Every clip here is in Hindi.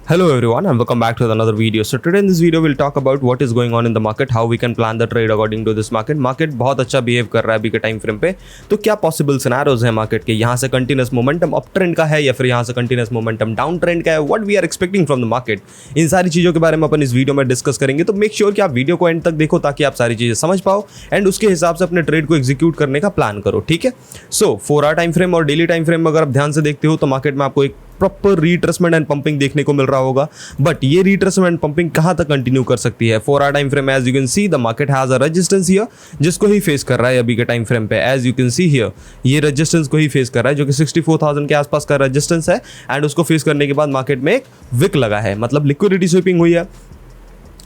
Hello everyone and welcome back to another video. So today in this video we'll talk about what is going on in the market, how we can plan the trade according to this market. Market बहुत अच्छा बिहेव कर रहा है अभी के टाइम फ्रेम पे, तो क्या पॉसिबल सिनेरियोज है मार्केट के, यहाँ से कंटिन्यूस मोमेंटम अप ट्रेंड का है या फिर यहाँ से कंटिन्यूस मोमेंटम डाउन ट्रेंड का है, what we are expecting from the market, इन सारी चीज़ों के बारे में अपन इस वीडियो में डिस्कस करेंगे. तो मेक श्योर कि आप वीडियो को एंड तक देखो ताकि आप सारी चीज़ें समझ पाओ एंड उसके हिसाब से अपने ट्रेड को एग्जीक्यूट करने का प्लान करो. ठीक है. सो 4 आवर टाइम फ्रेम और डेली टाइम फ्रेम में अगर आप ध्यान से देखते हो तो मार्केट में आपको एक प्रॉपर रिट्रेसमेंट एंड पंपिंग देखने को मिल रहा होगा. बट ये रिट्रेसमेंट एंड पंपिंग कहां तक कंटिन्यू कर सकती है? 4 hour time frame as you can see the market has a resistance here जिसको ही फेस कर रहा है अभी के टाइम फ्रेम पे. As you can see here ये रेजिस्टेंस को ही फेस कर रहा है जो कि 64,000 के आसपास का रेजिस्टेंस है एंड उसको फेस करने के बाद मार्केट में एक विक लगा है, मतलब लिक्विडिटी स्वीपिंग हुई है.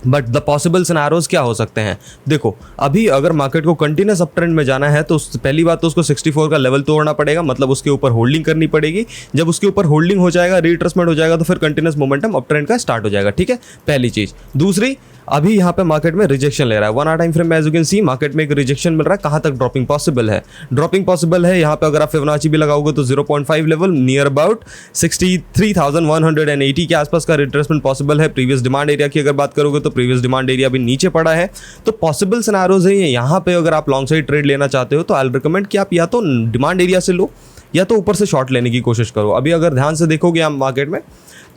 बट द पॉसिबल सिनेरियोज क्या हो सकते हैं? देखो अभी अगर मार्केट को कंटिन्यूस अप ट्रेंड में जाना है तो पहली बात तो उसको 64 का लेवल तोड़ना पड़ेगा, मतलब उसके ऊपर होल्डिंग करनी पड़ेगी. जब उसके ऊपर होल्डिंग हो जाएगा, रिट्रेसमेंट हो जाएगा तो फिर कंटिन्यूस मोमेंटम अप ट्रेंड का स्टार्ट हो जाएगा. ठीक है, पहली चीज. दूसरी, अभी यहाँ पे मार्केट में रिजेक्शन ले रहा है 1 आवर टाइम फ्रेम में. As you can see market में एक रिजेक्शन मिल रहा है. कहाँ तक ड्रॉपिंग पॉसिबल है? ड्रॉपिंग पॉसिबल है यहाँ पे अगर आप फिबोनाची भी लगाओगे तो 0.5 लेवल नियर अबाउट 63,180 के आसपास का रिट्रेसमेंट पॉसिबल है. प्रीवियस डिमांड एरिया की अगर बात करोगे तो प्रीवियस डिमांड एरिया भी नीचे पड़ा है. तो पॉसिबल सिनेरियोज है यहाँ पे. अगर आप लॉन्ग साइड ट्रेड लेना चाहते हो तो आई रिकमेंड कि आप या तो डिमांड एरिया से लो या तो ऊपर से शॉर्ट लेने की कोशिश करो. अभी अगर ध्यान से देखोगे आप मार्केट में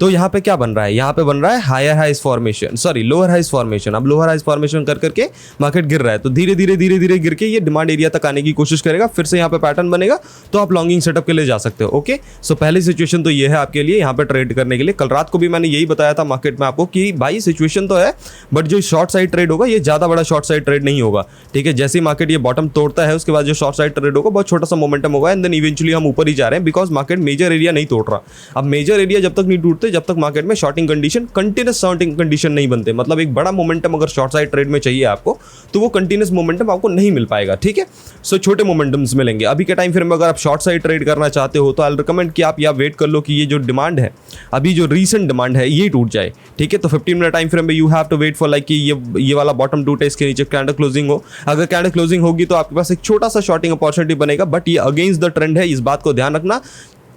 तो यहाँ पे क्या बन रहा है? यहाँ पे बन रहा है higher highs formation, sorry lower highs formation. अब लोअर हाइज फॉर्मेशन कर करके मार्केट गिर रहा है तो धीरे धीरे गिर के ये डिमांड एरिया तक आने की कोशिश करेगा. फिर से यहाँ पे पैटर्न बनेगा तो आप लॉन्गिंग सेटअप के लिए जा सकते हो. ओके, सो पहली सिचुएशन तो ये है आपके लिए यहाँ पे ट्रेड करने के लिए. कल रात को भी मैंने यही बताया था मार्केट में आपको कि भाई सिचुएशन तो है बट जो शॉर्ट साइड ट्रेड होगा ये ज़्यादा बड़ा शॉर्ट साइड ट्रेड नहीं होगा. ठीक है, जैसे ही मार्केट ये बॉटम तोड़ता है उसके बाद जो शॉर्ट साइड ट्रेड होगा बहुत छोटा सा मोमेंटम होगा एंड देन इवेंचुअली हम ऊपर ही जा रहे हैं बिकॉज मार्केट मेजर एरिया नहीं तोड़ रहा. अब मेजर एरिया जब तक नहीं टूटते जब तक मार्केट में shorting condition, continuous shorting condition नहीं बनते. मतलब एक बड़ा मोमेंटम अगर शॉर्ट साइड ट्रेड में चाहिए आपको तो वो कंटिन्यूस मोमेंटम आपको नहीं मिल पाएगा. ठीक है, सो छोटे मोमेंटम्स मिलेंगे. अभी के टाइम फ्रेम में अगर आप शॉर्ट साइड ट्रेड करना चाहते हो तो आई रिकमेंड कि आप या वेट कर लो कि ये जो डिमांड है, अभी जो रीसेंट डिमांड है ये टूट जाए. ठीक है, तो 15 मिनट टाइम फ्रेम में you have to wait for like कि ये वाला बॉटम टूटे, इसके नीचे कैंडल क्लोजिंग हो. अगर कैंडल क्लोजिंग होगी तो आपके पास एक छोटा सा शॉर्टिंग अपॉर्चुनिटी बनेगा बट ये अगेंस्ट द ट्रेंड है, इस बात को ध्यान रखना.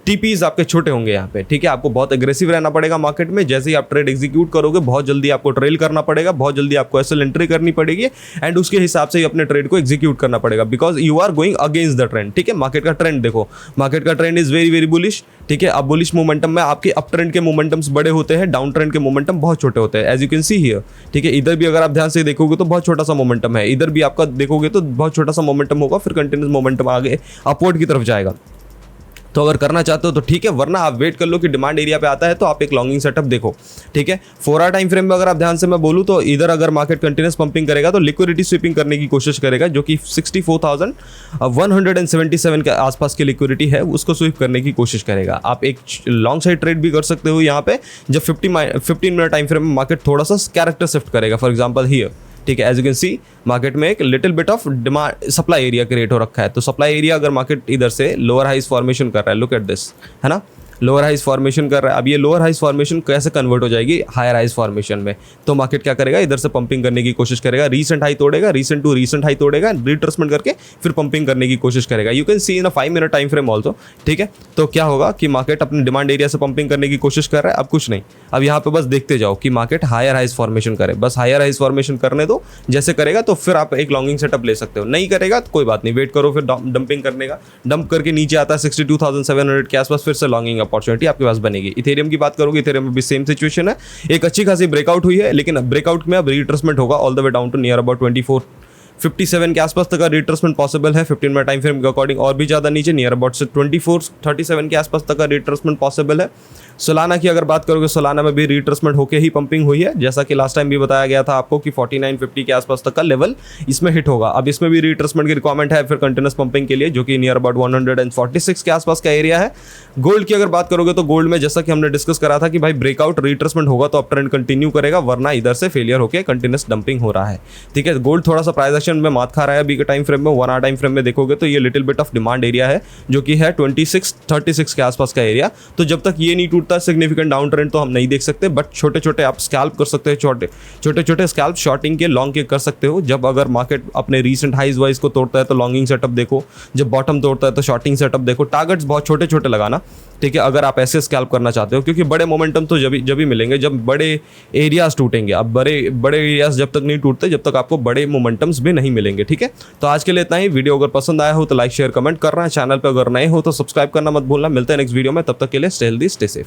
टीपीज आपके छोटे होंगे यहाँ पे. ठीक है, आपको बहुत एग्रेसिव रहना पड़ेगा मार्केट में. जैसे ही आप ट्रेड एग्जीक्यूट करोगे बहुत जल्दी आपको ट्रेल करना पड़ेगा, बहुत जल्दी आपको एसएल एंट्री करनी पड़ेगी एंड उसके हिसाब से ही अपने ट्रेड को एग्जीक्यूट करना पड़ेगा because you are going against the trend. ठीक है, मार्केट का ट्रेंड देखो, मार्केट का trend is very very bullish. ठीक है, अब बुलिश मोमेंटम में आपके अप ट्रेंड के मोमेंटम्स बड़े होते हैं, डाउन ट्रेंड के मोमेंटम बहुत छोटे होते हैं. As you can see here. ठीक है, इधर भी अगर आप ध्यान से देखोगे तो बहुत छोटा सा मोमेंटम है, इधर भी आपका देखोगे तो बहुत छोटा सा मोमेंटम होगा, फिर कंटिन्यूस मोमेंटम आगे अपवर्ड की तरफ जाएगा. तो अगर करना चाहते हो तो ठीक है, वरना आप वेट कर लो कि डिमांड एरिया पे आता है तो आप एक लॉन्गिंग सेटअप देखो. ठीक है, 4 आवर टाइम फ्रेम में अगर आप ध्यान से मैं बोलूँ तो इधर अगर मार्केट कंटिन्यूस पंपिंग करेगा तो लिक्विडिटी स्वीपिंग करने की कोशिश करेगा जो कि 64,177 के आसपास की लिक्विडिटी है उसको स्वीप करने की कोशिश करेगा. आप एक लॉन्ग साइड ट्रेड भी कर सकते हो यहाँ पे जब 15 मिनट टाइम फ्रेम में मार्केट थोड़ा सा कैरेक्टर शिफ्ट करेगा. For example here. ठीक है, as you can see market में एक little bit of demand supply area create हो रखा है. तो सप्लाई एरिया अगर मार्केट इधर से लोअर हाइज फॉर्मेशन कर रहा है, लुक एट दिस, है ना, लोअर हाइज फॉर्मेशन कर रहा है. अब ये लोअर हाइज फॉर्मेशन कैसे कन्वर्ट हो जाएगी हायर हाइज फॉर्मेशन में? तो मार्केट क्या करेगा, इधर से पंपिंग करने की कोशिश करेगा, रीसेंट हाई तोड़ेगा, रीसेंट टू रीसेंट हाई तोड़ेगा, रिट्रेसमेंट करके फिर पंपिंग करने की कोशिश करेगा. You can see in a 5 minute time frame also. ठीक है, तो क्या होगा कि मार्केट अपने डिमांड एरिया से पंपिंग करने की कोशिश कर रहा है. अब कुछ नहीं, अब यहाँ पे बस देखते जाओ कि मार्केट हायर हाइज फॉर्मेशन करे, बस हायर हाइज फॉर्मेशन करने दो. जैसे करेगा तो फिर आप एक लॉन्गिंग सेटअप ले सकते हो, नहीं करेगा तो कोई बात नहीं, वेट करो फिर डंपिंग करने का. डंप करके नीचे आता है 62,700 के आसपास, फिर से लॉन्गिंग अपॉर्चुनिटी आपके पास बनेगी. इथेरियम की बात करोगे, इथेरियम में भी सेम सिचुएशन है. एक अच्छी खासी ब्रेकआउट हुई है लेकिन ब्रेकआउट में अब रिट्रेसमेंट होगा all the way down to near about 2457 के आसपास तक का रिट्रेसमेंट पॉसिबल है 15 मिनट टाइम फ्रेम के अकॉर्डिंग, और भी ज़्यादा नीचे नियर अबाउट 2437 के आसपास तक का रिट्रेसमेंट पॉसिबल है. सोलाना की अगर बात करोगे, सोलाना में भी रिट्रेसमेंट होके ही पंपिंग हुई है, जैसा कि लास्ट टाइम भी बताया गया था आपको कि 4950 के आसपास तक का लेवल इसमें हिट होगा. अब इसमें भी रिट्रेसमेंट की रिक्वायरमेंट है फिर कंटिन्यूस पंपिंग के लिए जो कि नियर अबाउट 146 के आसपास का एरिया है. गोल्ड की अगर बात करोगे तो गोल्ड में जैसा कि हमने डिस्कस करा था कि भाई ब्रेकआउट रिट्रेसमेंट होगा तो अप ट्रेंड कंटिन्यू करेगा, वरना इधर से फेलियर होकर कंटिन्यूस डंपिंग हो रहा है. ठीक है, गोल्ड थोड़ा सा प्राइस एक्शन में मात खा रहा है अभी के टाइम फ्रेम में. 1 आवर टाइम फ्रेम में देखोगे तो ये little bit of demand area है जो कि है 2636 के आसपास का एरिया. तो जब तक ये नहीं टूटता सिग्निफिकेंट डाउन ट्रेंड तो हम नहीं देख सकते, बट छोटे छोटे आप स्कैल्प कर सकते हो, छोटे छोटे स्कैल्प शॉर्टिंग के लॉन्ग के कर सकते हो. जब अगर मार्केट अपने रीसेंट हाइज वाइज को तोड़ता है तो लॉन्गिंग सेटअप देखो, जब बॉटम तोड़ता है तो शॉर्टिंग सेटअप देखो. टारगेट्स बहुत छोटे छोटे लगाना, ठीक है, अगर आप ऐसे स्कैल्प करना चाहते हो, क्योंकि बड़े मोमेंटम तो जब ही मिलेंगे जब बड़े एरियाज टूटेंगे। अब बड़े एरियाज जब तक नहीं टूटते जब तक आपको बड़े मोमेंटम्स भी नहीं मिलेंगे। ठीक है, तो आज के लिए इतना ही। वीडियो अगर पसंद आया हो तो लाइक शेयर कमेंट करना है, चैनल पर अगर नए हो तो सब्सक्राइब करना मत भूलना। मिलते हैं नेक्स्ट वीडियो में, तब तक के लिए स्टे हेल्दी स्टे सेफ।